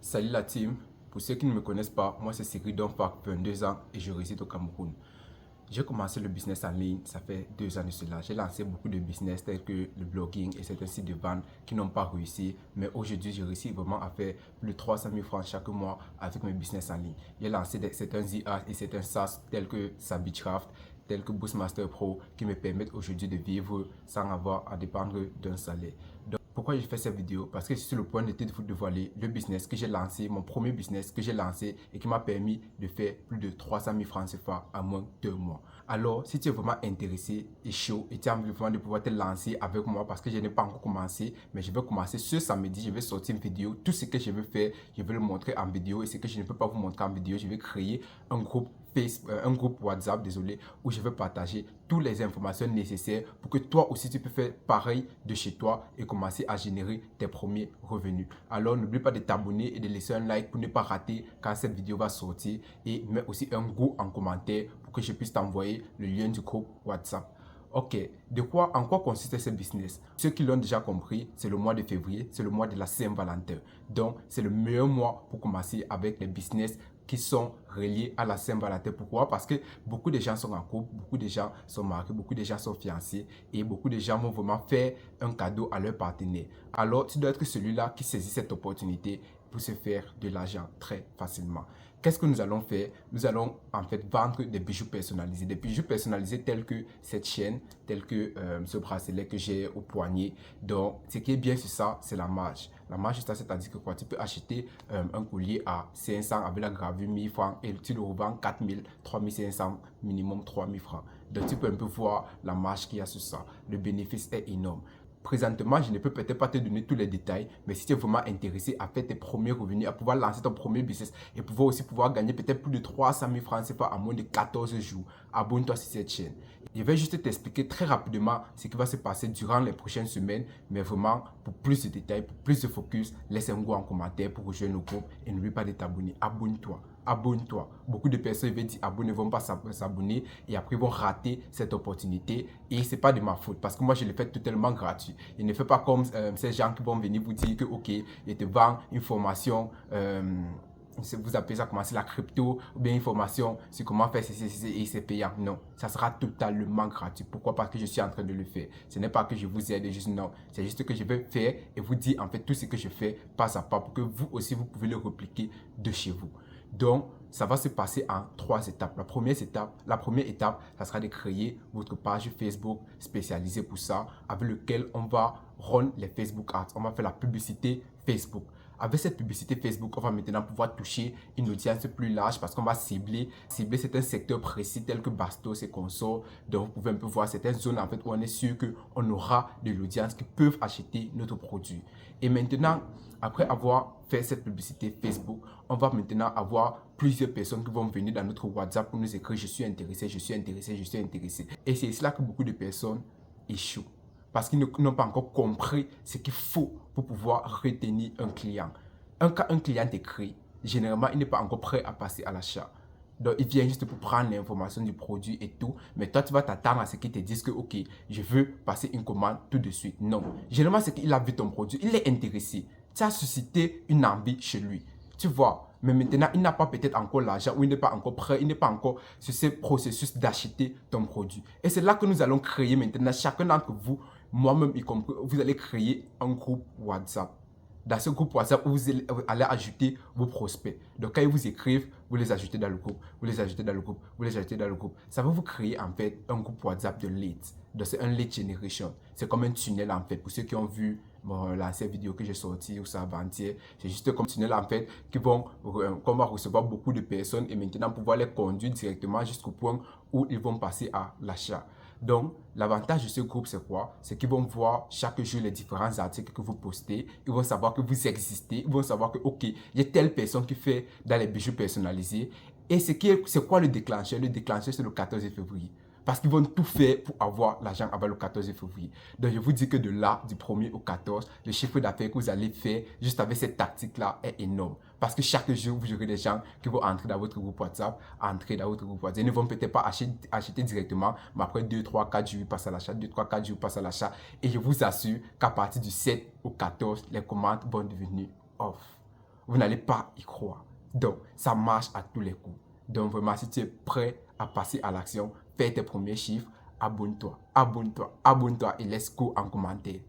Salut la team, pour ceux qui ne me connaissent pas, moi c'est Cyril Donfac, 22 ans et je réside au Cameroun. J'ai commencé le business en ligne, ça fait 2 ans de cela. J'ai lancé beaucoup de business tels que le blogging et certains sites de vente qui n'ont pas réussi. Mais aujourd'hui, j'ai réussi vraiment à faire plus de 300 000 francs chaque mois avec mes business en ligne. J'ai lancé certains IA et certains SaaS tels que Sabitcraft, tels que Boostmaster Pro qui me permettent aujourd'hui de vivre sans avoir à dépendre d'un salaire. Pourquoi j'ai fait cette vidéo? Parce que je suis sur le point de vous dévoiler le business que j'ai lancé, mon premier business que j'ai lancé et qui m'a permis de faire plus de 300 000 francs CFA en moins de 2 mois. Alors, si tu es vraiment intéressé et chaud et tu as envie vraiment de pouvoir te lancer avec moi parce que je n'ai pas encore commencé, mais je vais commencer ce samedi, je vais sortir une vidéo. Tout ce que je veux faire, je vais le montrer en vidéo et ce que je ne peux pas vous montrer en vidéo, je vais créer un groupe un groupe WhatsApp, où je vais partager toutes les informations nécessaires pour que toi aussi tu peux faire pareil de chez toi et commencer à générer tes premiers revenus. Alors n'oublie pas de t'abonner et de laisser un like pour ne pas rater quand cette vidéo va sortir et mets aussi un go en commentaire pour que je puisse t'envoyer le lien du groupe WhatsApp. Ok, en quoi consiste ce business? Ceux qui l'ont déjà compris, c'est le mois de février, c'est le mois de la Saint-Valentin. Donc, c'est le meilleur mois pour commencer avec les business qui sont reliés à la Saint-Valentin. Pourquoi? Parce que beaucoup de gens sont en couple, beaucoup de gens sont mariés, beaucoup de gens sont fiancés et beaucoup de gens vont vraiment faire un cadeau à leur partenaire. Alors, tu dois être celui-là qui saisit cette opportunité pour se faire de l'argent très facilement. Qu'est-ce que nous allons faire? Nous allons en fait vendre des bijoux personnalisés. Des bijoux personnalisés tels que cette chaîne, tels que ce bracelet que j'ai au poignet. Donc, ce qui est bien sur ça, c'est la marge. La marge, c'est-à-dire que quoi? Tu peux acheter un collier à 500 avec la gravure 1000 francs et tu le revends 4000, 3500, minimum 3000 francs. Donc, tu peux un peu voir la marge qu'il y a sur ça. Le bénéfice est énorme. Présentement, je ne peux peut-être pas te donner tous les détails, mais si tu es vraiment intéressé à faire tes premiers revenus, à pouvoir lancer ton premier business et pouvoir gagner peut-être plus de 300 000 francs CFA en moins de 14 jours, abonne-toi sur cette chaîne. Je vais juste t'expliquer très rapidement ce qui va se passer durant les prochaines semaines, mais vraiment, pour plus de détails, pour plus de focus, laisse un go en commentaire pour rejoindre le groupe et n'oublie pas de t'abonner. Abonne-toi. Abonne-toi. Beaucoup de personnes veulent dire abonner, ne vont pas s'abonner et après ils vont rater cette opportunité et c'est pas de ma faute parce que moi je le fais totalement gratuit. Il ne fait pas comme ces gens qui vont venir vous dire que ok, je te vends une formation, vous appelez ça comment, c'est la crypto ou bien une formation sur comment faire ceci et c'est payant. Non, ça sera totalement gratuit. Pourquoi? Parce que je suis en train de le faire. Ce n'est pas que je vous aide, juste non. C'est juste que je vais faire et vous dire en fait tout ce que je fais pas à pas pour que vous aussi vous pouvez le répliquer de chez vous. Donc, ça va se passer en 3 étapes. La première étape, ça sera de créer votre page Facebook spécialisée pour ça, avec lequel on va run les Facebook Ads. On va faire la publicité Facebook. Avec cette publicité Facebook, on va maintenant pouvoir toucher une audience plus large parce qu'on va cibler certains secteurs précis tels que Bastos et consorts. Donc, vous pouvez un peu voir certaines zones en fait où on est sûr qu'on aura de l'audience qui peuvent acheter notre produit. Et maintenant, après avoir fait cette publicité Facebook, on va maintenant avoir plusieurs personnes qui vont venir dans notre WhatsApp pour nous écrire « Je suis intéressé, je suis intéressé, je suis intéressé ». Et c'est cela que beaucoup de personnes échouent. Parce qu'ils n'ont pas encore compris ce qu'il faut pour pouvoir retenir un client. Quand un client t'écrit, généralement, il n'est pas encore prêt à passer à l'achat. Donc, il vient juste pour prendre l'information du produit et tout. Mais toi, tu vas t'attendre à ce qu'il te dise que, ok, je veux passer une commande tout de suite. Non. Généralement, c'est qu'il a vu ton produit, il est intéressé. Tu as suscité une envie chez lui. Tu vois. Mais maintenant, il n'a pas peut-être encore l'argent ou il n'est pas encore prêt, il n'est pas encore sur ce processus d'acheter ton produit. Et c'est là que nous allons créer maintenant, chacun d'entre vous, moi-même y compris, vous allez créer un groupe WhatsApp. Dans ce groupe WhatsApp, vous allez ajouter vos prospects. Donc, quand ils vous écrivent, vous les ajoutez dans le groupe, vous les ajoutez dans le groupe, vous les ajoutez dans le groupe. Ça va vous créer en fait un groupe WhatsApp de leads. Donc, c'est un lead generation. C'est comme un tunnel en fait. Pour ceux qui ont vu l'ancienne vidéo que j'ai sortie ou ça avant-hier, c'est juste comme un tunnel en fait qu'on va recevoir beaucoup de personnes et maintenant pouvoir les conduire directement jusqu'au point où ils vont passer à l'achat. Donc, l'avantage de ce groupe, c'est quoi? C'est qu'ils vont voir chaque jour les différents articles que vous postez. Ils vont savoir que vous existez. Ils vont savoir que, ok, il y a telle personne qui fait dans les bijoux personnalisés. Et c'est quoi le déclencheur? Le déclencheur, c'est le 14 février. Parce qu'ils vont tout faire pour avoir l'argent avant le 14 février. Donc, je vous dis que de là, du 1er au 14, le chiffre d'affaires que vous allez faire juste avec cette tactique-là est énorme. Parce que chaque jour, vous aurez des gens qui vont entrer dans votre groupe WhatsApp, Ils ne vont peut-être pas acheter directement, mais après 2, 3, 4 jours, ils passent à l'achat, 2, 3, 4 jours, ils passent à l'achat. Et je vous assure qu'à partir du 7 au 14, les commandes vont devenir off. vous n'allez pas y croire. Donc, ça marche à tous les coups. Donc, vraiment, si tu es prêt à passer à l'action, fais tes premiers chiffres, abonne-toi et laisse go en commentaire.